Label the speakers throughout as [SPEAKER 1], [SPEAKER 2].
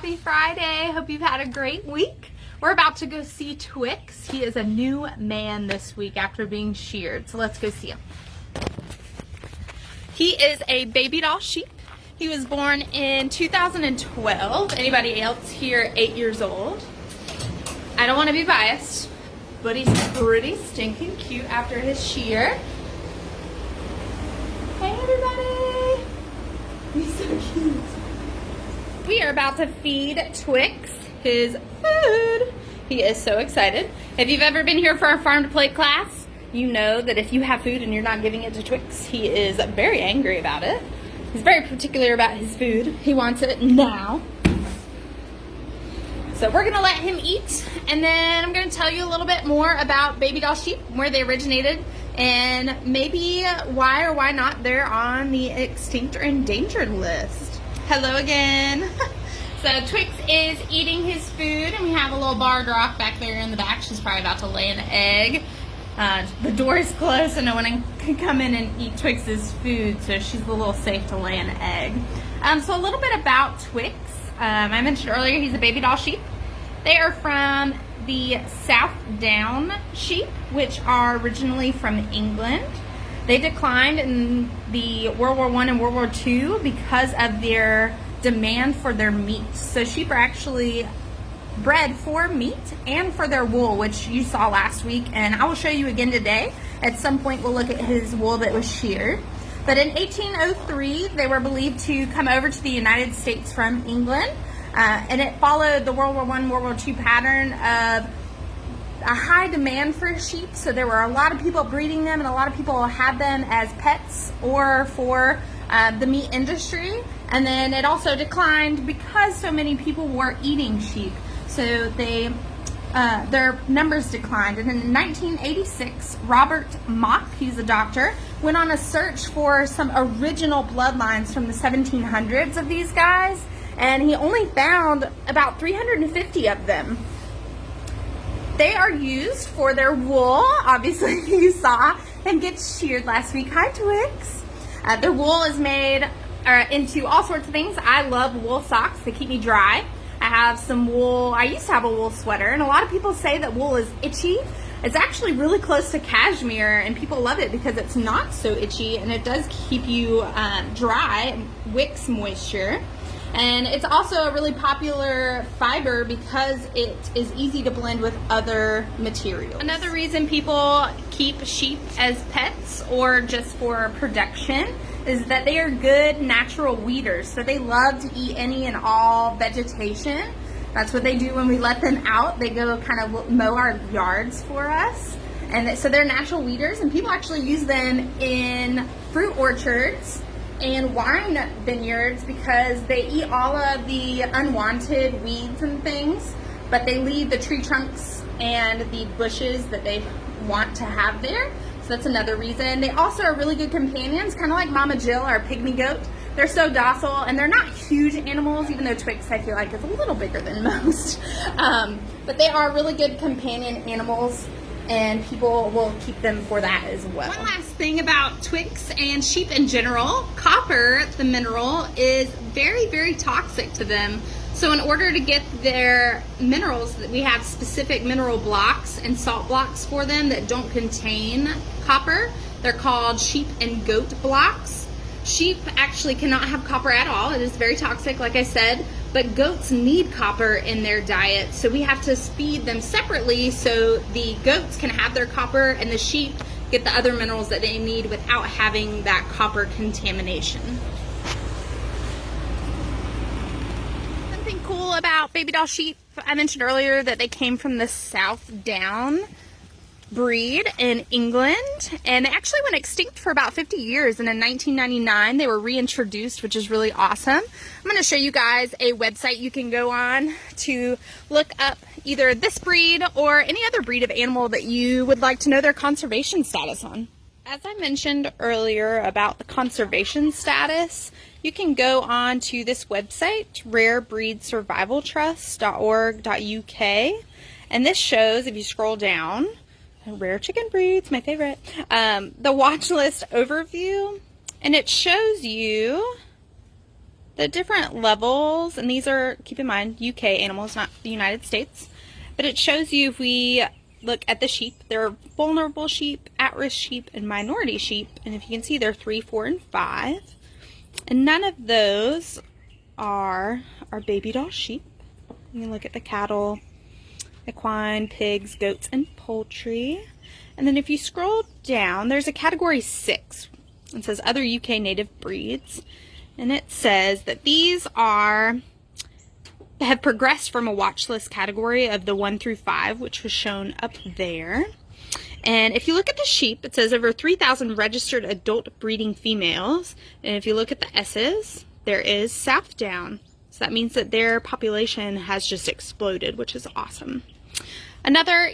[SPEAKER 1] Happy Friday. Hope you've had a great week. We're about to go see Twix. He is a new man this week after being sheared. So let's go see him. He is a Babydoll sheep. He was born in 2012. Anybody else here 8 years old? I don't want to be biased, but he's pretty stinking cute after his shear. Hey everybody! He's so cute. We are about to feed Twix his food. He is so excited. If you've ever been here for our farm to plate class, you know that if you have food and you're not giving it to Twix, he is very angry about it. He's very particular about his food. He wants it now. So we're gonna let him eat, and then I'm gonna tell you a little bit more about Babydoll sheep, where they originated, and maybe why or why not they're on the extinct or endangered list. Hello again. So Twix is eating his food, and we have a little barred rock back there in the back. She's probably about to lay an egg. The door is closed, so no one can come in and eat Twix's food, so she's a little safe to lay an egg. So a little bit about Twix. I mentioned earlier he's a Babydoll sheep. They are from the South Down sheep, which are originally from England. They declined in the World War I and World War II because of their demand for their meat. So sheep are actually bred for meat and for their wool, which you saw last week, and I will show you again today. At some point we'll look at his wool that was sheared. But in 1803 they were believed to come over to the United States from England, and it followed the World War I, World War II pattern of a high demand for sheep. So there were a lot of people breeding them, and a lot of people had them as pets or for the meat industry. And then it also declined because so many people were eating sheep. So their numbers declined. And in 1986, Robert Mock, he's a doctor, went on a search for some original bloodlines from the 1700s of these guys, and he only found about 350 of them. They are used for their wool. Obviously, you saw him get sheared last week. Hi, Twix. Their wool is made into all sorts of things. I love wool socks. They keep me dry. I have some wool. I used to have a wool sweater, and a lot of people say that wool is itchy. It's actually really close to cashmere, and people love it because it's not so itchy, and it does keep you dry, wicks moisture. And it's also a really popular fiber because it is easy to blend with other materials. Another reason people keep sheep as pets or just for production is that they are good natural weeders. So they love to eat any and all vegetation. That's what they do when we let them out. They go kind of mow our yards for us. And so they're natural weeders, and people actually use them in fruit orchards and wine vineyards because they eat all of the unwanted weeds and things, but they leave the tree trunks and the bushes that they want to have there. So that's another reason. They also are really good companions, kind of like Mama Jill, our pygmy goat. They're so docile, and they're not huge animals, even though Twix, I feel like, is a little bigger than most. But they are really good companion animals, and people will keep them for that as well. One last thing about Twix and sheep in general, copper, the mineral, is very, very toxic to them. So in order to get their minerals, we have specific mineral blocks and salt blocks for them that don't contain copper. They're called sheep and goat blocks. Sheep actually cannot have copper at all. It is very toxic, like I said, but goats need copper in their diet. So we have to feed them separately so the goats can have their copper and the sheep get the other minerals that they need without having that copper contamination. Something cool about Babydoll sheep, I mentioned earlier that they came from the South Down breed in England, and they actually went extinct for about 50 years, and in 1999 they were reintroduced, which is really awesome. I'm going to show you guys a website you can go on to look up either this breed or any other breed of animal that you would like to know their conservation status on. As I mentioned earlier about the conservation status, you can go on to this website, rarebreedsurvivaltrust.org.uk, and this shows, if you scroll down, rare chicken breeds, my favorite, the watch list overview, and it shows you the different levels, and these are, keep in mind, UK animals, not the United States. But it shows you, if we look at the sheep, there are vulnerable sheep, at-risk sheep, and minority sheep. And if you can see, they're 3, 4, and 5. And none of those are our Babydoll sheep. You can look at the cattle, equine, pigs, goats, and poultry. And then if you scroll down, there's a category 6. It says other UK native breeds. And it says that these have progressed from a watch list category of the 1 through 5, which was shown up there. And if you look at the sheep, it says over 3,000 registered adult breeding females. And if you look at the S's, there is Southdown. So that means that their population has just exploded, which is awesome. Another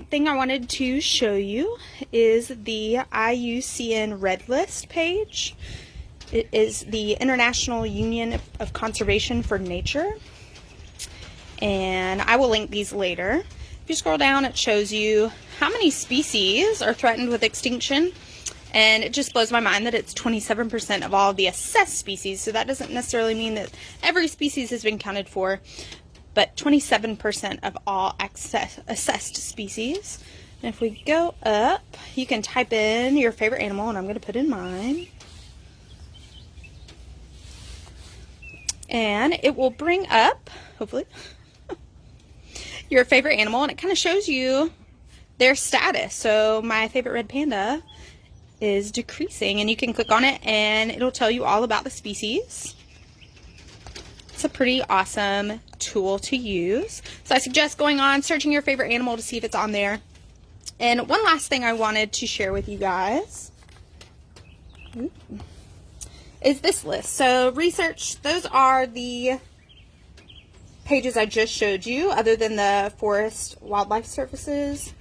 [SPEAKER 1] thing I wanted to show you is the IUCN Red List page. It is the International Union of Conservation for Nature. And I will link these later. If you scroll down, it shows you how many species are threatened with extinction. And it just blows my mind that it's 27% of all of the assessed species. So that doesn't necessarily mean that every species has been counted for, but 27% of all assessed species. And if we go up, you can type in your favorite animal, and I'm going to put in mine. And it will bring up, hopefully, your favorite animal, and it kind of shows you their status. So my favorite red panda is decreasing, and you can click on it and it'll tell you all about the species. It's a pretty awesome tool to use. So I suggest going on, searching your favorite animal to see if it's on there. And one last thing I wanted to share with you guys is this list. So research, those are the pages I just showed you, other than the Forest Wildlife Services.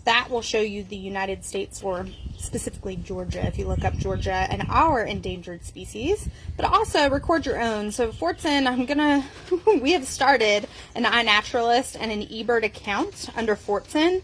[SPEAKER 1] That will show you the United States, or specifically Georgia, if you look up Georgia and our endangered species. But also record your own. So Fortson, we have started an iNaturalist and an eBird account under Fortson.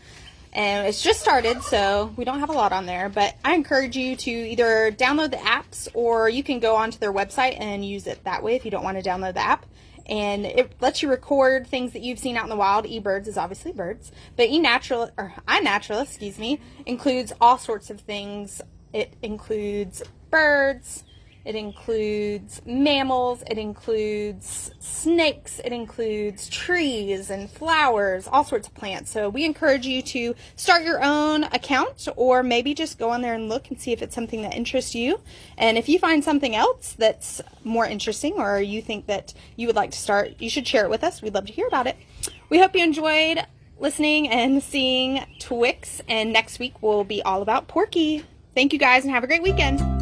[SPEAKER 1] And it's just started, so we don't have a lot on there. But I encourage you to either download the apps, or you can go onto their website and use it that way if you don't want to download the app. And it lets you record things that you've seen out in the wild. eBirds is obviously birds, but iNaturalist, includes all sorts of things. It includes birds, it includes mammals, it includes snakes, it includes trees and flowers, all sorts of plants. So we encourage you to start your own account, or maybe just go on there and look and see if it's something that interests you. And if you find something else that's more interesting, or you think that you would like to start, you should share it with us. We'd love to hear about it. We hope you enjoyed listening and seeing Twix, and next week will be all about Porky. Thank you guys, and have a great weekend.